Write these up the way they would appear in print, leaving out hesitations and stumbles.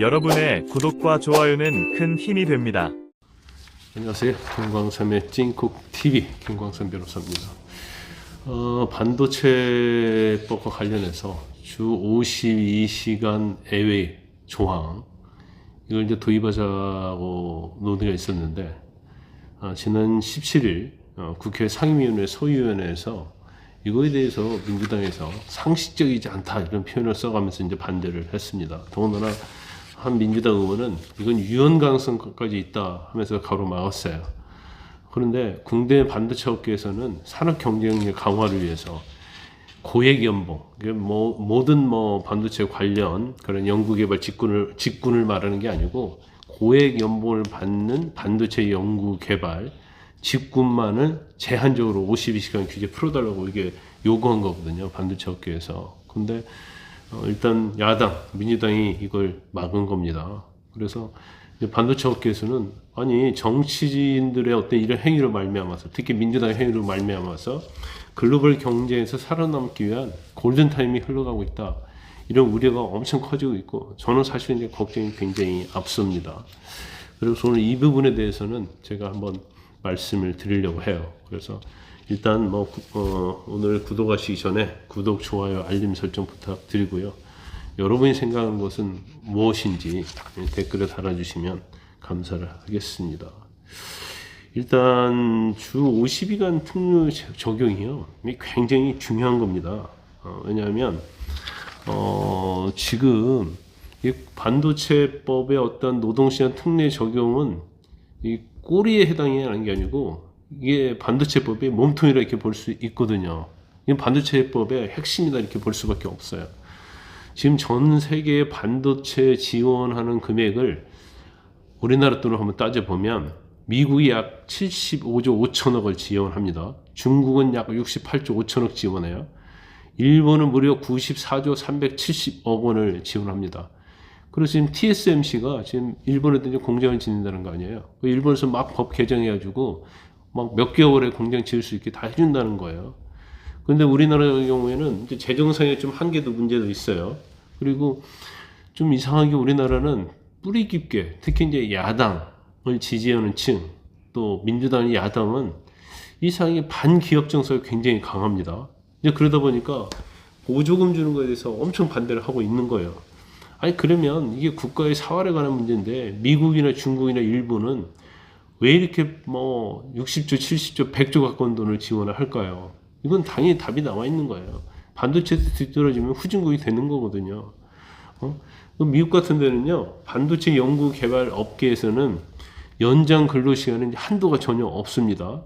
여러분의 구독과 좋아요는 큰 힘이 됩니다. 안녕하세요. 김광삼의 찐콕TV 김광삼 변호사입니다. 반도체법과 관련해서 주 52시간 예외 조항 이걸 이제 도입하자고 논의가 있었는데 지난 17일 국회 상임위원회 소위원회에서 이거에 대해서 민주당에서 상식적이지 않다 이런 표현을 써가면서 이제 반대를 했습니다. 더군다나 한 민주당 의원은 이건 유연 가능성까지 있다 하면서 가로막았어요. 그런데 국내 반도체 업계에서는 산업 경쟁력 강화를 위해서 고액 연봉, 모든 반도체 관련 그런 연구개발 직군을 말하는 게 아니고 고액 연봉을 받는 반도체 연구개발 직군만을 제한적으로 52시간 규제 풀어달라고 이게 요구한 거거든요. 반도체 업계에서. 근데 일단 야당, 민주당이 이걸 막은 겁니다. 그래서 반도체 업계에서는 아니 정치인들의 어떤 이런 행위로 말미암아서 특히 민주당의 행위로 말미암아서 글로벌 경제에서 살아남기 위한 골든타임이 흘러가고 있다. 이런 우려가 엄청 커지고 있고 저는 사실 이제 걱정이 굉장히 앞섭니다. 그래서 오늘 이 부분에 대해서는 제가 한번 말씀을 드리려고 해요. 그래서 일단 오늘 구독하시기 전에 구독, 좋아요, 알림 설정 부탁드리고요. 여러분이 생각하는 것은 무엇인지 댓글에 달아주시면 감사를 하겠습니다. 일단 주 52시간 특례 적용이요. 굉장히 중요한 겁니다. 왜냐하면 지금 이 반도체법의 어떤 노동시간 특례 적용은 이 꼬리에 해당이 하는 게 아니고 이게 반도체법의 몸통이라 이렇게 볼 수 있거든요. 이게 반도체법의 핵심이다 이렇게 볼 수밖에 없어요. 지금 전 세계의 반도체 지원하는 금액을 우리나라 돈으로 한번 따져보면 미국이 약 75조 5천억을 지원합니다. 중국은 약 68조 5천억 지원해요. 일본은 무려 94조 370억 원을 지원합니다. 그래서 지금 TSMC가 지금 일본에도 이제 공장을 짓는다는 거 아니에요. 일본에서 막 법 개정해가지고 막 몇 개월에 공장 지을 수 있게 다 해준다는 거예요. 그런데 우리나라의 경우에는 이제 재정상의 좀 한계도 문제도 있어요. 그리고 좀 이상하게 우리나라는 뿌리 깊게 특히 이제 야당을 지지하는 층 또 민주당 야당은 이상하게 반기업 정서가 굉장히 강합니다. 이제 그러다 보니까 보조금 주는 거에 대해서 엄청 반대를 하고 있는 거예요. 아니 그러면 이게 국가의 사활에 관한 문제인데 미국이나 중국이나 일본은 왜 이렇게 60조, 70조, 100조 가까운 돈을 지원을 할까요? 이건 당연히 답이 나와 있는 거예요. 반도체도 뒤떨어지면 후진국이 되는 거거든요. 미국 같은 데는요, 반도체 연구 개발 업계에서는 연장 근로시간은 한도가 전혀 없습니다.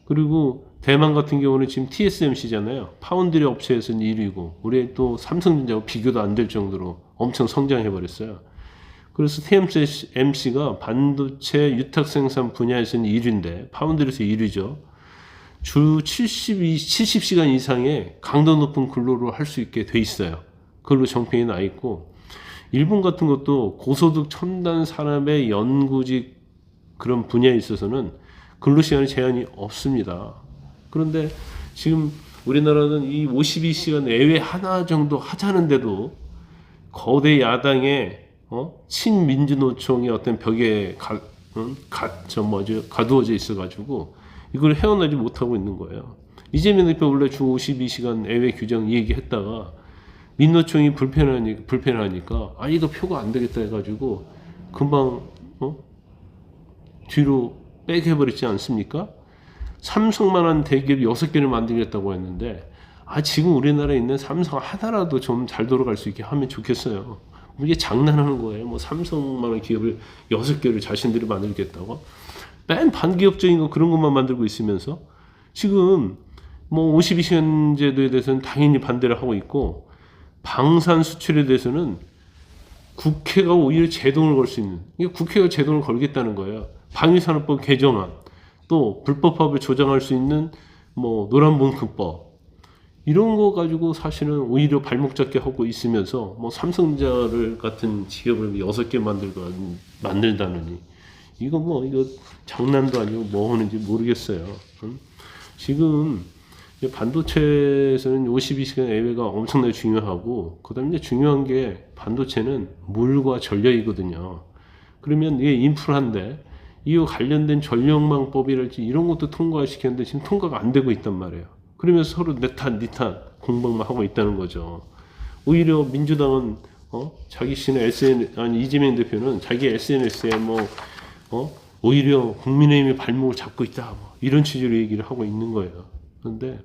그리고 대만 같은 경우는 지금 TSMC잖아요. 파운드리 업체에서는 1위고, 우리 또 삼성전자하고 비교도 안 될 정도로 엄청 성장해버렸어요. 그래서 TSMC가 반도체 유탁 생산 분야에서는 1위인데, 파운드리에서 1위죠. 주 70시간 이상의 강도 높은 근로를 할 수 있게 돼 있어요. 근로 정평이 나 있고, 일본 같은 것도 고소득 첨단 산업의 연구직 그런 분야에 있어서는 근로시간의 제한이 없습니다. 그런데 지금 우리나라는 이 52시간 예외 하나 정도 하자는데도 거대 야당의 친민주노총의 어떤 벽에 가두어져 있어가지고 이걸 헤어나지 못하고 있는 거예요. 이재명 대표 원래 주 52시간 예외 규정 얘기했다가 민노총이 불편하니까 이거 표가 안 되겠다 해가지고 금방 뒤로 빼개버리지 않습니까? 삼성만한 대기업 6개를 만들겠다고 했는데 지금 우리나라에 있는 삼성 하나라도 좀 잘 돌아갈 수 있게 하면 좋겠어요. 이게 장난하는 거예요. 삼성만한 기업을 6개를 자신들이 만들겠다고? 맨 반기업적인 거 그런 것만 만들고 있으면서 지금 52시간 제도에 대해서는 당연히 반대를 하고 있고 방산 수출에 대해서는 국회가 오히려 제동을 걸 수 있는, 이게 국회가 제동을 걸겠다는 거예요. 방위산업법 개정안, 또 불법화를 조장할 수 있는 노란봉투법 이런 거 가지고 사실은 오히려 발목 잡게 하고 있으면서 삼성전자를 같은 기업을 6개 만들다느니 이거 장난도 아니고 뭐 하는지 모르겠어요. 지금 이 반도체에서는 52시간 예외가 엄청나게 중요하고, 그 다음에 중요한 게 반도체는 물과 전력이거든요. 그러면 이게 인프라인데, 이와 관련된 전력망법이랄지 이런 것도 통과시켰는데 지금 통과가 안 되고 있단 말이에요. 그러면서 서로 내 탓, 니 탓 공방만 하고 있다는 거죠. 오히려 민주당은 자기 씨는 이재명 대표는 자기 SNS에 오히려 국민의힘의 발목을 잡고 있다, 이런 취지로 얘기를 하고 있는 거예요. 그런데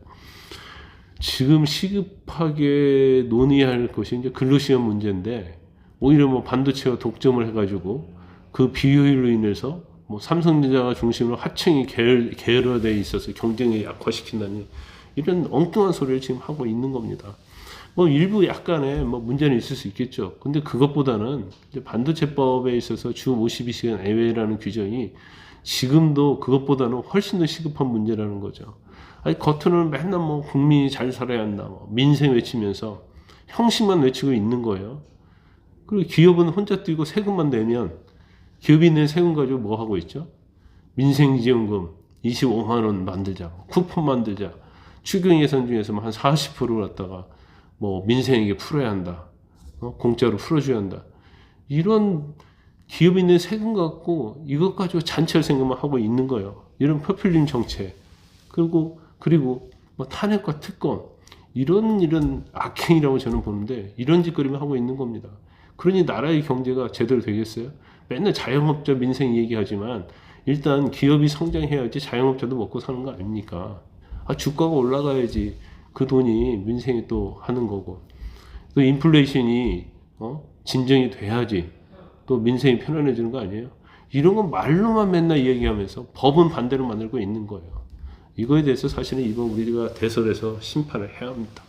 지금 시급하게 논의할 것이 이제 근로시간 문제인데, 오히려 반도체가 독점을 해가지고 그 비효율로 인해서 삼성전자가 중심으로 하청이 계열화되어 있어서 경쟁을 약화시킨다니, 이런 엉뚱한 소리를 지금 하고 있는 겁니다. 일부 약간의 문제는 있을 수 있겠죠. 근데 그것보다는 이제 반도체법에 있어서 주 52시간 예외라는 규정이 지금도 그것보다는 훨씬 더 시급한 문제라는 거죠. 아니, 겉으로는 맨날 국민이 잘 살아야 한다, 민생 외치면서 형식만 외치고 있는 거예요. 그리고 기업은 혼자 뛰고 세금만 내면, 기업이 낸 세금 가지고 뭐 하고 있죠? 민생지원금 25만 원 만들자, 쿠폰 만들자, 추경 예산 중에서 한 40%를 갖다가 민생에게 풀어야 한다, 공짜로 풀어줘야 한다, 이런 기업이 낸 세금 갖고 이것 가지고 잔치할 생각만 하고 있는 거예요. 이런 포퓰리즘 정책, 그리고 탄핵과 특검, 이런 악행이라고 저는 보는데, 이런 짓거리만 하고 있는 겁니다. 그러니 나라의 경제가 제대로 되겠어요? 맨날 자영업자 민생 얘기하지만 일단 기업이 성장해야지 자영업자도 먹고 사는 거 아닙니까? 주가가 올라가야지 그 돈이 민생에 또 하는 거고, 또 인플레이션이 진정이 돼야지 또 민생이 편안해지는 거 아니에요? 이런 건 말로만 맨날 이야기하면서 법은 반대로 만들고 있는 거예요. 이거에 대해서 사실은 이번 우리가 대선에서 심판을 해야 합니다.